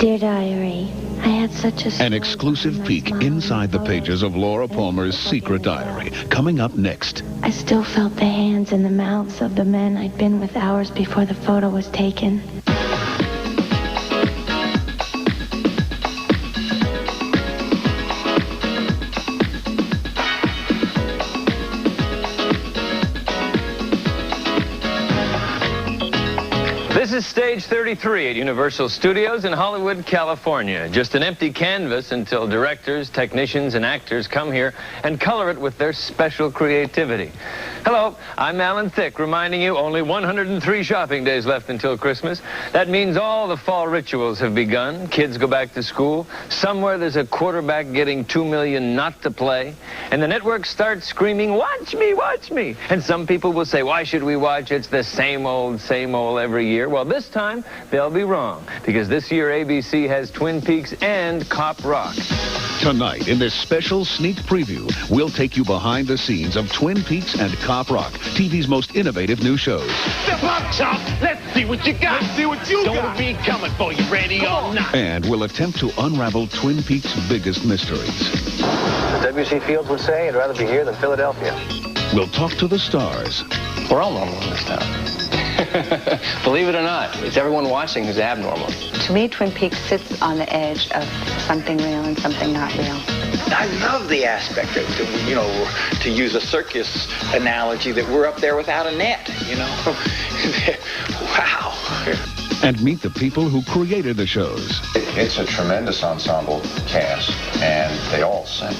Dear Diary, I had such a... An exclusive peek inside the pages of Laura Palmer's secret diary, coming up next. I still felt the hands and the mouths of the men I'd been with hours before the photo was taken. This is stage 33 at Universal Studios in Hollywood, California. Just an empty canvas until directors, technicians, and actors come here and color it with their special creativity. Hello, I'm Alan Thicke, reminding you only 103 shopping days left until Christmas. That means all the fall rituals have begun. Kids go back to school. Somewhere there's a quarterback getting $2 million not to play. And the network starts screaming, "Watch me, watch me." And some people will say, why should we watch? It's the same old every year. Well, this time, they'll be wrong, because this year ABC has Twin Peaks and Cop Rock. Tonight, in this special sneak preview, we'll take you behind the scenes of Twin Peaks and Cop Rock, TV's most innovative new shows. Step up, chump. Let's see what you got. Let's see what you got. Don't be coming for you, ready or not. And we'll attempt to unravel Twin Peaks' biggest mysteries. As W.C. Fields would say, I'd rather be here than Philadelphia. We'll talk to the stars. We're all normal in this town. Believe it or not, it's everyone watching who's abnormal. To me, Twin Peaks sits on the edge of something real and something not real. I love the aspect of, you know, to use a circus analogy, that we're up there without a net, you know. Wow. And meet the people who created the shows. It's a tremendous ensemble cast, and they all sing.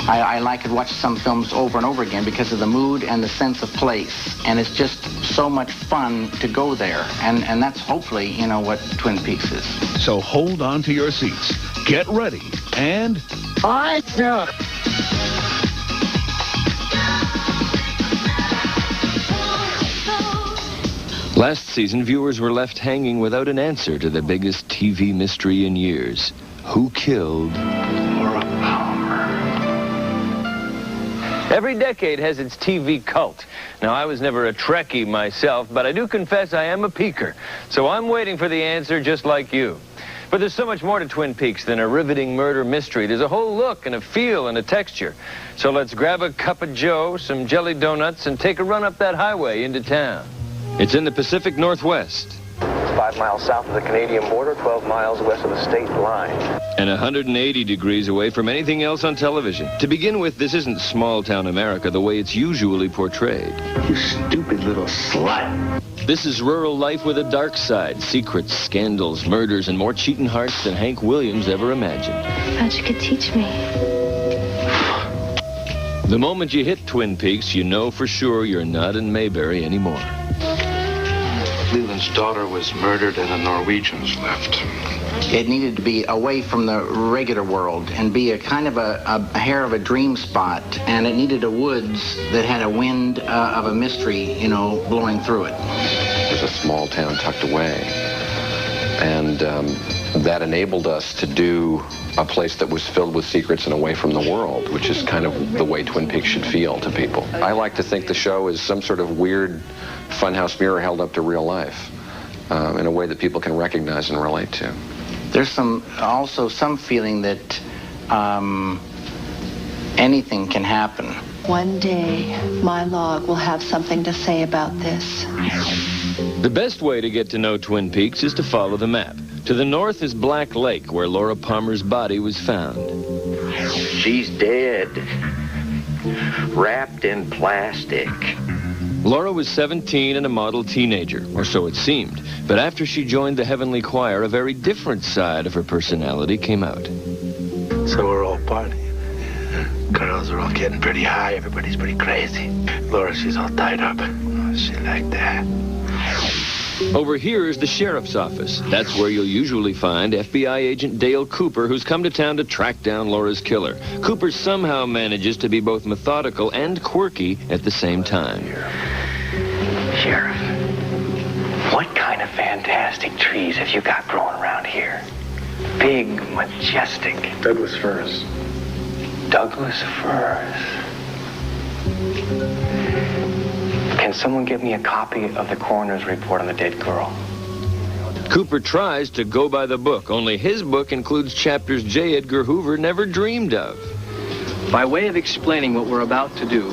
I like to watch some films over and over again because of the mood and the sense of place. And it's just so much fun to go there. And that's hopefully, you know, what Twin Peaks is. So hold on to your seats, get ready, and... Awesome! Last season, viewers were left hanging without an answer to the biggest TV mystery in years. Who killed Laura Palmer? Every decade has its TV cult. Now, I was never a Trekkie myself, but I do confess I am a peeker. So I'm waiting for the answer just like you. But there's so much more to Twin Peaks than a riveting murder mystery. There's a whole look and a feel and a texture. So let's grab a cup of joe, some jelly donuts, and take a run up that highway into town. It's in the Pacific Northwest. 5 miles south of the Canadian border, 12 miles west of the state line. And 180 degrees away from anything else on television. To begin with, this isn't small-town America the way it's usually portrayed. You stupid little slut. This is rural life with a dark side. Secrets, scandals, murders, and more cheating hearts than Hank Williams ever imagined. Thought you could teach me. The moment you hit Twin Peaks, you know for sure you're not in Mayberry anymore. Leland's daughter was murdered and the Norwegians left. It needed to be away from the regular world and be a kind of a hair of a dream spot. And it needed a woods that had a wind of a mystery, you know, blowing through it. It was a small town tucked away. And that enabled us to do a place that was filled with secrets and away from the world, which is kind of the way Twin Peaks should feel to people. I like to think the show is some sort of weird funhouse mirror held up to real life in a way that people can recognize and relate to. There's also some feeling that anything can happen. One day, my log will have something to say about this. The best way to get to know Twin Peaks is to follow the map. To the north is Black Lake, where Laura Palmer's body was found. She's dead. Wrapped in plastic. Laura was 17 and a model teenager, or so it seemed. But after she joined the Heavenly Choir, a very different side of her personality came out. So we're all partying. Girls are all getting pretty high. Everybody's pretty crazy. Laura, she's all tied up. She like that. Over here is the sheriff's office. That's where you'll usually find FBI agent Dale Cooper, who's come to town to track down Laura's killer. Cooper somehow manages to be both methodical and quirky at the same time. Sheriff, what kind of fantastic trees have you got growing around here? Big, majestic. Douglas firs. Douglas firs. Can someone give me a copy of the coroner's report on the dead girl? Cooper tries to go by the book, only his book includes chapters J. Edgar Hoover never dreamed of. By way of explaining what we're about to do,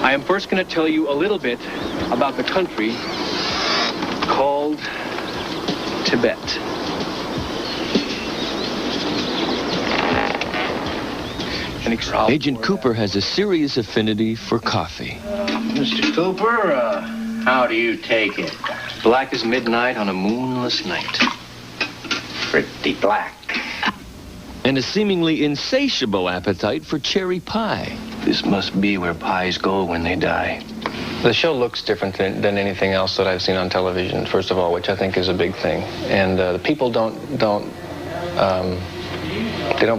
I am first going to tell you a little bit about the country called Tibet. Agent Cooper has a serious affinity for coffee. Mr. Cooper, how do you take it? Black as midnight on a moonless night. Pretty black. And a seemingly insatiable appetite for cherry pie. This must be where pies go when they die. The show looks different than anything else that I've seen on television, first of all, which I think is a big thing. And the people don't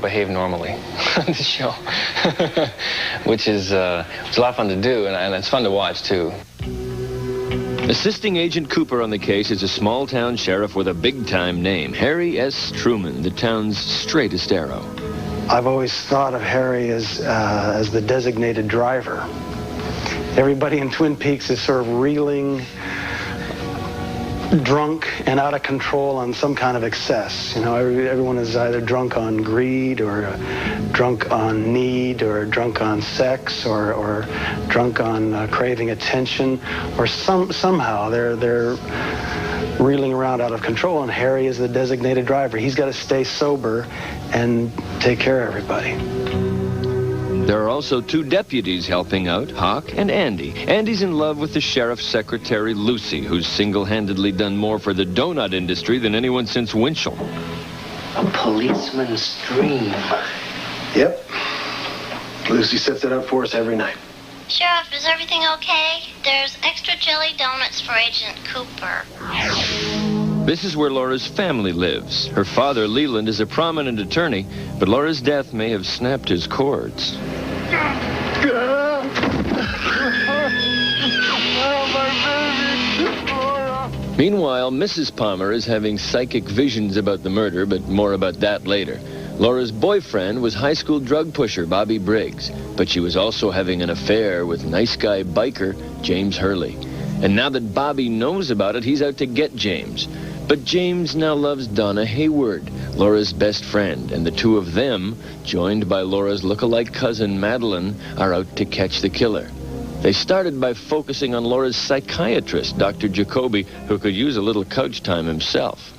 behave normally on the show, which is it's a lot of fun to do, and it's fun to watch, too. Assisting Agent Cooper on the case is a small-town sheriff with a big-time name, Harry S. Truman, the town's straightest arrow. I've always thought of Harry as the designated driver. Everybody in Twin Peaks is sort of reeling, drunk and out of control on some kind of excess. You know, everyone is either drunk on greed or drunk on need or drunk on sex or drunk on craving attention, or somehow they're reeling around out of control, and Harry is the designated driver. He's got to stay sober and take care of everybody. There are also two deputies helping out, Hawk and Andy. Andy's in love with the sheriff's secretary, Lucy, who's single-handedly done more for the donut industry than anyone since Winchell. A policeman's dream. Yep. Lucy sets it up for us every night. Sheriff, is everything okay? There's extra jelly donuts for Agent Cooper. This is where Laura's family lives. Her father, Leland, is a prominent attorney, but Laura's death may have snapped his cords. Meanwhile, Mrs. Palmer is having psychic visions about the murder, but more about that later. Laura's boyfriend was high school drug pusher Bobby Briggs, but she was also having an affair with nice guy biker James Hurley. And now that Bobby knows about it, he's out to get James. But James now loves Donna Hayward, Laura's best friend, and the two of them, joined by Laura's look-alike cousin Madeline, are out to catch the killer. They started by focusing on Laura's psychiatrist, Dr. Jacoby, who could use a little couch time himself.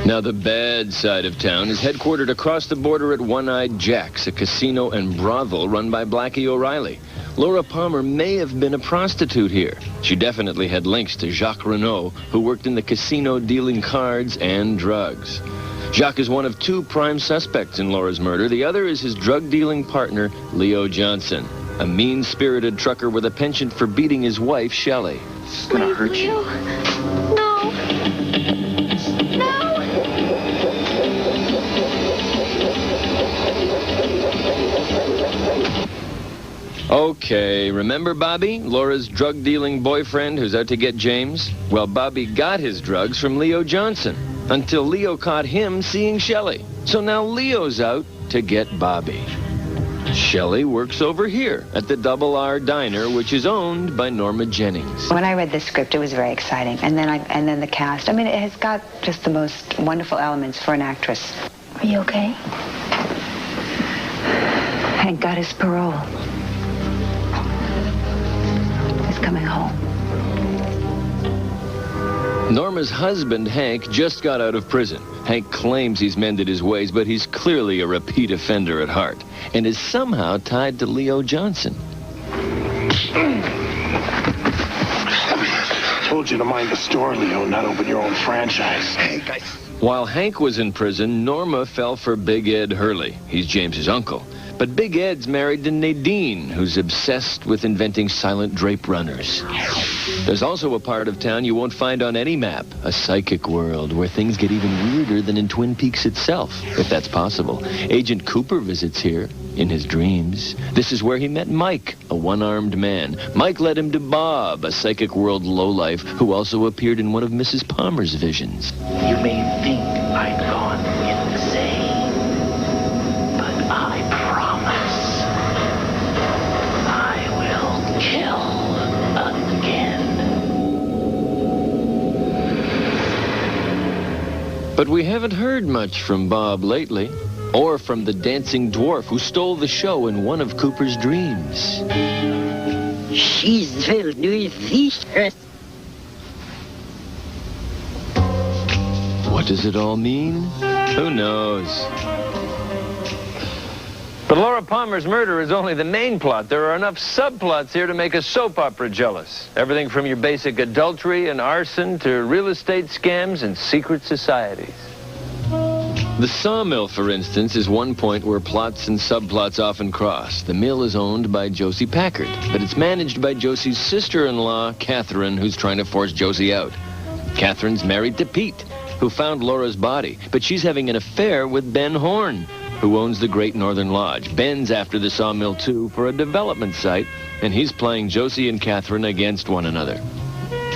Now, the bad side of town is headquartered across the border at One-Eyed Jack's, a casino and brothel run by Blackie O'Reilly. Laura Palmer may have been a prostitute here. She definitely had links to Jacques Renault, who worked in the casino dealing cards and drugs. Jacques is one of two prime suspects in Laura's murder. The other is his drug-dealing partner, Leo Johnson, a mean-spirited trucker with a penchant for beating his wife, Shelley. It's gonna hurt you. No. Okay, remember Bobby, Laura's drug-dealing boyfriend who's out to get James? Well, Bobby got his drugs from Leo Johnson, until Leo caught him seeing Shelley. So now Leo's out to get Bobby. Shelley works over here at the Double R Diner, which is owned by Norma Jennings. When I read the script, it was very exciting. And then the cast. I mean, it has got just the most wonderful elements for an actress. Are you okay? Hank got his parole. He's coming home. Norma's husband, Hank, just got out of prison. Hank claims he's mended his ways, but he's clearly a repeat offender at heart and is somehow tied to Leo Johnson. I told you to mind the store, Leo, not open your own franchise. Hank, While Hank was in prison, Norma fell for Big Ed Hurley. He's James's uncle. But Big Ed's married to Nadine, who's obsessed with inventing silent drape runners. There's also a part of town you won't find on any map, a psychic world where things get even weirder than in Twin Peaks itself, if that's possible. Agent Cooper visits here in his dreams. This is where he met Mike, a one-armed man. Mike led him to Bob, a psychic world lowlife who also appeared in one of Mrs. Palmer's visions. You may think I'd gone insane, but I promise I will kill again. But we haven't heard much from Bob lately, or from the dancing dwarf who stole the show in one of Cooper's dreams. She's very vicious. What does it all mean? Who knows? But Laura Palmer's murder is only the main plot. There are enough subplots here to make a soap opera jealous. Everything from your basic adultery and arson to real estate scams and secret societies. The sawmill, for instance, is one point where plots and subplots often cross. The mill is owned by Josie Packard, but it's managed by Josie's sister-in-law, Catherine, who's trying to force Josie out. Catherine's married to Pete, who found Laura's body, but she's having an affair with Ben Horn, who owns the Great Northern Lodge. Ben's after the sawmill, too, for a development site, and he's playing Josie and Catherine against one another.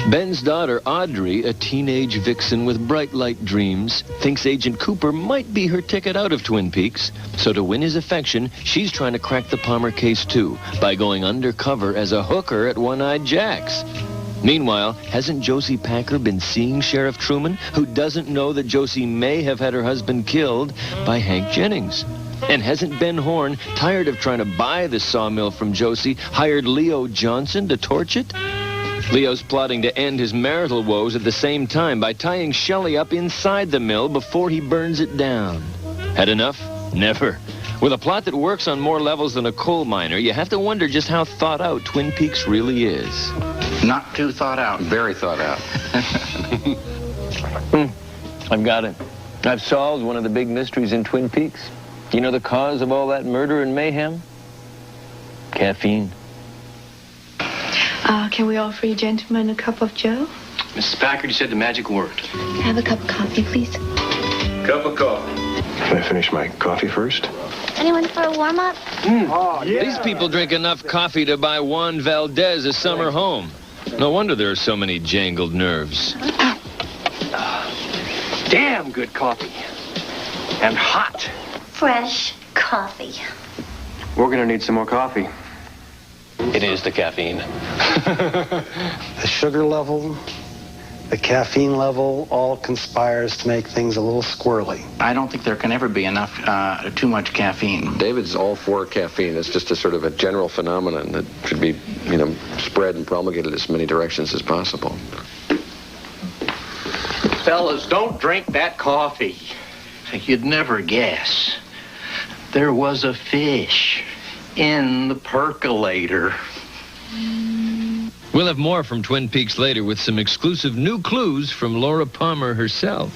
Ben's daughter, Audrey, a teenage vixen with bright light dreams, thinks Agent Cooper might be her ticket out of Twin Peaks. So to win his affection, she's trying to crack the Palmer case, too, by going undercover as a hooker at One-Eyed Jack's. Meanwhile, hasn't Josie Packer been seeing Sheriff Truman, who doesn't know that Josie may have had her husband killed by Hank Jennings? And hasn't Ben Horn, tired of trying to buy the sawmill from Josie, hired Leo Johnson to torch it? Leo's plotting to end his marital woes at the same time by tying Shelley up inside the mill before he burns it down. Had enough? Never. With a plot that works on more levels than a coal miner, you have to wonder just how thought out Twin Peaks really is. Not too thought out. Very thought out. I've got it. I've solved one of the big mysteries in Twin Peaks. You know the cause of all that murder and mayhem? Caffeine. Can we offer you gentlemen a cup of joe? Mrs. Packard, you said the magic word. Can I have a cup of coffee, please? Cup of coffee. Can I finish my coffee first? Anyone for a warm-up? Oh, yeah. These people drink enough coffee to buy Juan Valdez a summer home. No wonder there are so many jangled nerves. Damn good coffee. And hot. Fresh coffee. We're gonna need some more coffee. It is the caffeine. The sugar level, the caffeine level, all conspires to make things a little squirrely. I don't think there can ever be enough, too much caffeine. David's all for caffeine. It's just a sort of a general phenomenon that should be, spread and promulgated as many directions as possible. Fellas, don't drink that coffee. You'd never guess. There was a fish in the percolator. We'll have more from Twin Peaks later with some exclusive new clues from Laura Palmer herself.